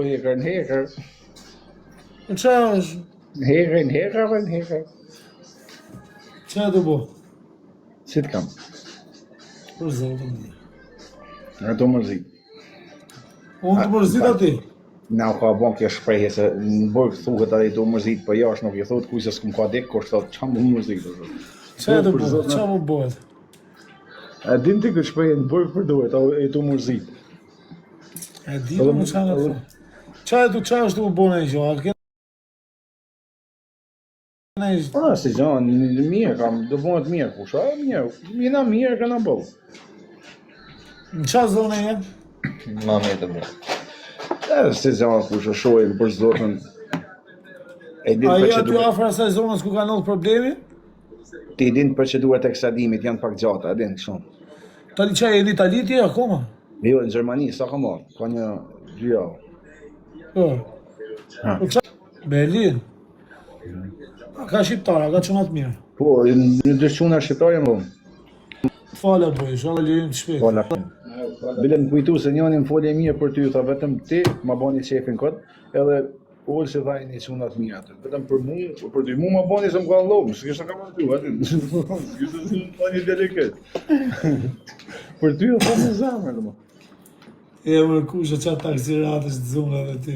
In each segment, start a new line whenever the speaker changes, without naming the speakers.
Heker.
Në qa është?
Heker.
Qa të bo?
Si të kam?
Për zotën një.
Nga të mërzit.
Unë të mërzit ati?
Na ka bon kjo shprehje se në burg thuhet ai të mërzit, po jashtë nuk i thot kuj se s'kum ka dek, kur thot çam më mërzit.
Qa të bo? Qa më bëhet?
A din ti këtë shprehje në burg përdoret, ai të mërzit.
E di më qa në thot. Qa është të më bëne i gjo?
Si gjanë, mirë kam, do bëhet mirë, kusha, mirë, jena mirë këna bëllë.
Në qa zone e jenë?
Ma me të mirë.
Si gjanë, kusha, shojnë për zotën.
A i aty afra asaj zonës ku ka nëllë problemi?
Ti din procedurat e ekstradimit janë pak gjata, din shumë.
Tani qa e në Itali ti akoma?
Jo, në Gjermani, sa ka marrë, ka një 2 javë.
Po. Berlin? Ka shqiptara, ka qënat mirë.
Po, në dëshquna shqiptarë më dhëmë.
Fala bëj, shala lirim të shpejt.
Fala. Bile më kujtu se njëni më folje mirë për ty, tha vetëm ti, ma bani qefin këtë, edhe ullë që thaj një qunat mirë atë. Vetëm për mu, për ty mu ma bani se më ka lomë, së kështë ka më ty, atë. Kështë të një deliket. Për ty e thë në zamër, dhe më.
E më kushe qatë taksiratës të zunë dhe ty,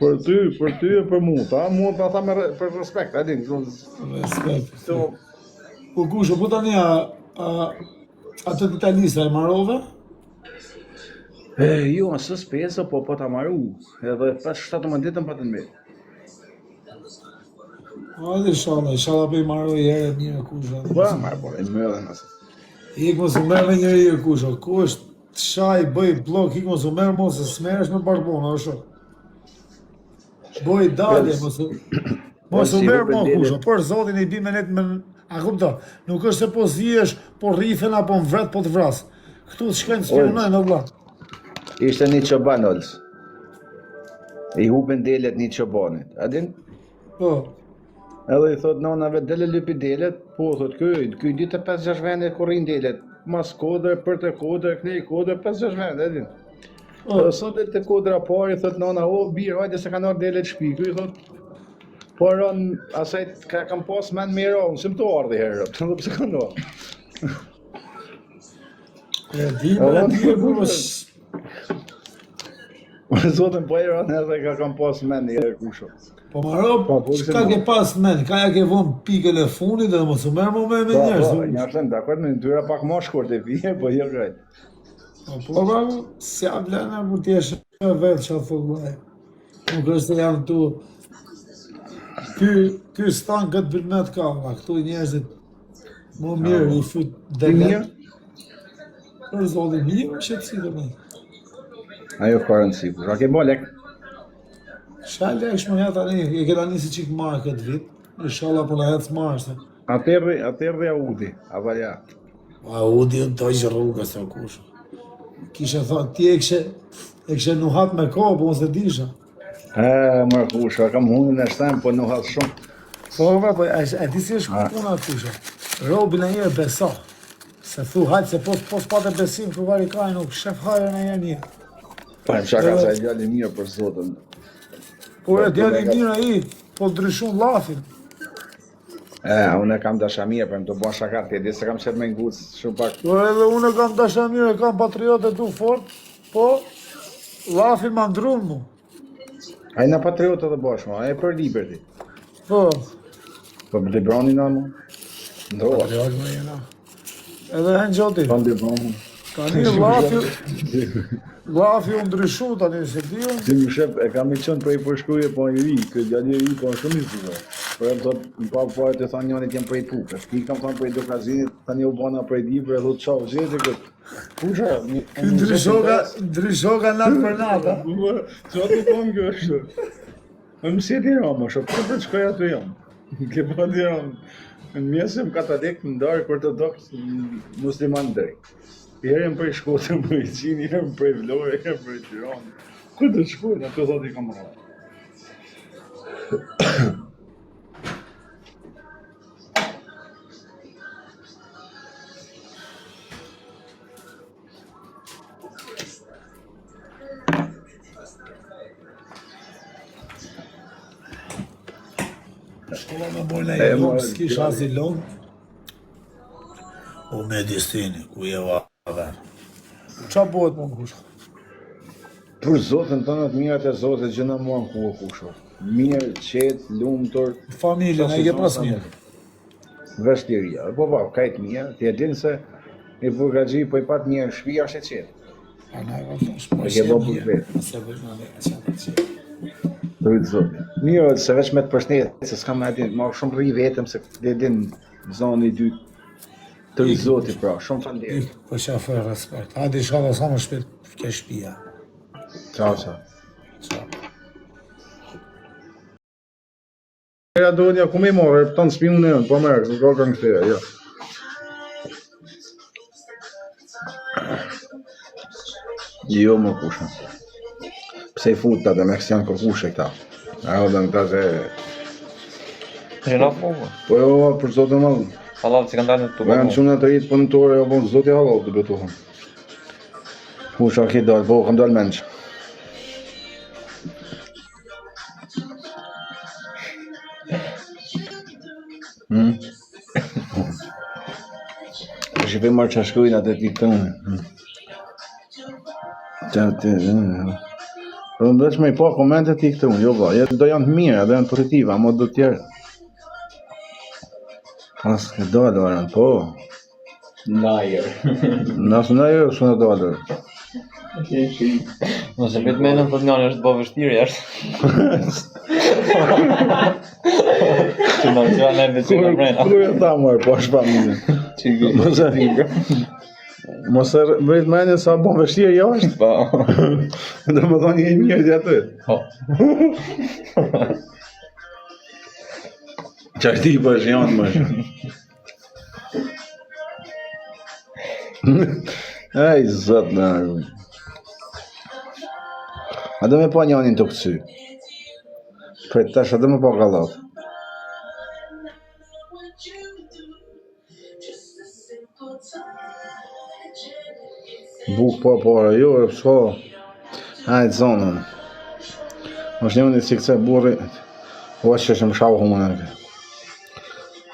Për ty e për mu, ta mu ta tha me për respekt, e din.
Respekt. Po kushe, po tani atë të Italisa e marove?
Jo, së spesë, po ta maru, edhe 5-7 ditën pa të nbe.
Hajde shala pe i maroj herë e mire kushe.
Ba, marë, po, e më edhe nëse.
Ik mos u merë me njëri e kushe, ku është shaj, bëj, blok, ik mos u merë mos e smeresh me barbona, o shumë. Boj dalje, mos u merë mo kushe, për zotin i bime net me... A kupto, nuk është se po zjesh, po rrifen apo në vret, po të vras. Këtu të shkojnë të spionojnë, o vla.
Ishte një qoban, Olës. I hupen delet një qobanit, a din?
Po.
Edhe i thot nanave dele lypi delet, po thot këj ditë 5-6 vende kurin delet, mas kodër, për të kodër, knej kodër, 5-6 vende, edin. Edhe sot e të kodra pari, thot nana, o, birë, hajde se ka nërë delet shpi, këj thot, por asajt ka kam pas men me ra, unë sim të ardhe herë, të në pëse ka nërë.
E di, më
Zotën po e ranë edhe ka kam pas men një herë kusho.
Po maro, qka ke pas men, ka ja ke vonë pikën e funit dhe mos u merë më me njerës.
Po, një ashtë në dakord, në tyra pak ma shkurt e fije, po jo krejt.
Po, si a blena, mu t'jesh e vetë që a thullaj. Nuk është të janë tu, ky stan këtë bërmet ka, këtu njerëzit, më mirë, i fut dhe mirë. Për zotin mirë, që të si dhe me.
Ajo ka rëndësi, kur a ke bolek?
Shallë e shmë jetë tani, e këta nisi qikë marë këtë vit, në shalla për në jetë marë se.
Atërri Audi, avalja.
Audi në të ishë rrugës të kushë. Kishe thonë, ti e kështë nuhat me ko, po mësë të disha.
Mërë kushë, kam hundin e shtem, po nuhat shumë.
Po, e ti si është puna kushë. Robin e njërë besa. Se thu hajtë se pos pate besim, ku vari kaj nuk shef hajrën e njërë njërë.
Pa më shaka sa e djali mirë për zotën.
Po e djali mirë a i, po ndryshun lafin.
Unë kam dasha mirë, për më të bon shaka të di se kam qëtë me ngucë shumë pak.
Po edhe unë kam dasha mirë, kam patriote du fort, po lafin ma ndrunë mu.
A i në patriote të bashkë, a e për Liberty.
Po.
Po për Libroni në mu? Ndroa.
Patriote me jena. Edhe hen gjoti.
Po në Libroni.
Tani lafi u ndryshu tani se di unë.
Si më shep, e kam i qënë prej përshkruje po një ri, këtë gjallë i ri po në shumë i zhë. Por e më thot, në parë të thonë njënit jem prej Tukës. Ki kam thonë prej Dukazinit, tani u bona prej Dibër e thot qau, gjeti këtë. Pusha,
ndryshoka natë për natë.
Qa të thonë kjo është? Më sjeti ramë, shë për qëkoj atë jam. Ke pa të jam. Në mjesëm katolik, në darë ortodoks, musliman drej. Herën prej Shkodër, prej Qinë, herën prej Vlorë, herën prej Tiranë. Ku të shkojnë, ato thot i kam rrë.
Shkolla me bojnë e longë, s'kisha as i longë. O medicini, ku je vaver. Qa bëhet më kusha?
Për Zotin tonë të mirat e Zotit gjë në mua ku kusho. Mirë, qetë, lumtur.
Familjen e ke pas mirë.
Vështiria. Po, kajt mirë, ti e din se i burgaxhi po i pat mirë shtëpia është e qetë.
A na e vazhdosh, po
E ke bo për vetë.
Se bëjmë në vetë, që të qetë.
Për Zotin. Mirë, se veç me të përshnetë, se s'kam e din, ma shumë rri vetëm se e din zonë i dytë. Të Zotit pra, shumë falënderit.
Po që respekt. Hadi shkalla sa më shpejt ke shtëpia.
Ciao, ciao.
Ciao.
Ja donja ku më morë, ton spionë, po merr, nuk ka kanë këtë, jo. Jo më kusha. Pse I fut ata me janë kërkushë këta. Ajo dan këta se
Që në fogu.
po jo për Zotin më.
Allah që kanë dalë në të
Po janë shumë të rritë punëtore, jo po Zoti halal të betohen. Kusha ki dal, po kam dal menç. Shqipe marrë që shkujnë atë ti këtë unë. Po më me I pa komente ti këtë unë, jo ba, do janë të mira, do janë pozitiva, ama do tjerë. As ke dollar, po.
Najer.
Nasë në jo, së në dollar.
Nëse me të menëm të njënë është bo vështirë jashtë. Që në që anë e që në mrena.
Kur e ta mërë, po është familje.
Që gëj.
Mos e rikë. Mos e bëjt mendje sa bo vështirë jashtë.
Po.
Dhe më thonë një mirë që aty.
Po.
Që është ti për janë më shumë. Ej, zot në arru. A do me pa njanin të këcy. Për tash, a do me pa galat. Buk po, jo, e pëso. Hajtë zonën. është njëni si këse burri. O që është më shau humën e këtë.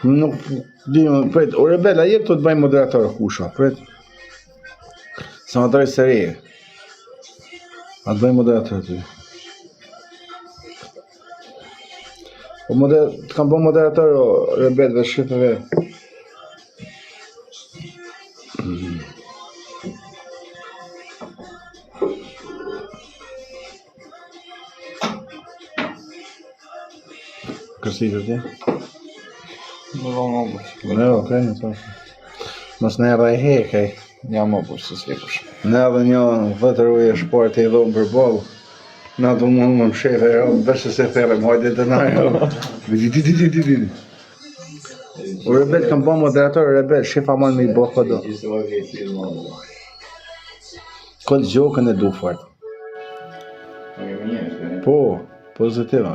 Nuk di më pret, o rebela jep të bëjmë moderator kusha, pret. Sa më drejt seri. A të bëjmë moderator ty. Po të kam bëjmë moderator o rebel dhe shqipëve. Kërsi që ti?
Më do më bush.
Ne, okej, në thashë. Mos ne edhe e hekej.
Ja më bush, se s'vekush.
Ne edhe një vëtër uje shport e I dhomë për bolë. Na do mund më mshefe, vështë se thërëm, hajde të najo. O rebel kam bo moderator, rebel, shefa man me I bo këdo. Këllë gjokën e du fort. Po, pozitiva.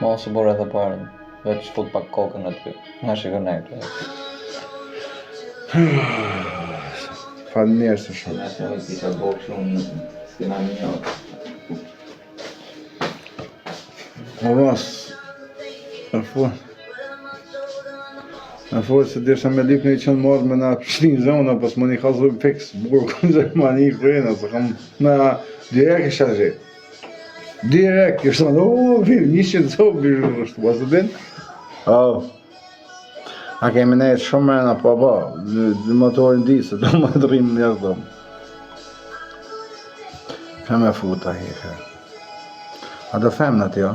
Ma ose bërë edhe parën, veç fut pak kokën aty. Nga shikën e këtë.
Falë mirë se shumë.
Nga që kisha bërë shumë, s'kena një.
O vas, e fort se desha me lip një qënë morë me na pështin zona, pas më një kazu fix, burë këmë Gjermani këjena, se kam na direkt I shazhe. Direkt, kështë në, një qëtë zobi është, pas të din? A kemi nejtë shumë mrena, po, dhe motorin di, se do më të rrimë njështë do. Fem e futa heke. A do fem në tjo?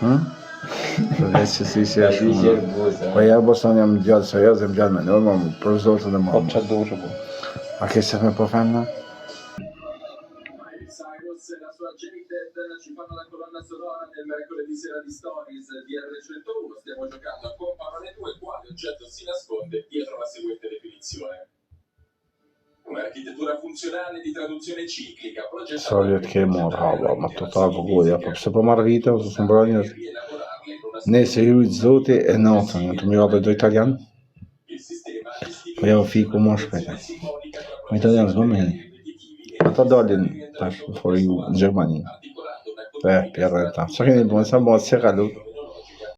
Se dhe që si që e shumë. Po ja boson jam gjallë serios, jam gjallë me nërë, më për zotën e
Po
më.
që dushë po.
A ke se me po fem në?
Ci fanno la colonna sonora del mercoledì sera di Stories di R101. Stiamo giocando a comparare due quali oggetto si nasconde dietro la seguente definizione. Un'architettura funzionale di traduzione ciclica progettata
Sorry të ke morë hava, ma të ta vëgoja, po pëse po marrë vite, ose së mbra njërë. Ne se hyrujt zoti e natën, në të mirate do italian? Po ja u fiku më shpete. Po italian s'bo me hi. Ata dalin tash, for ju, në Gjermani. Pirretta. Sa keni buon, sa buon, si kalut.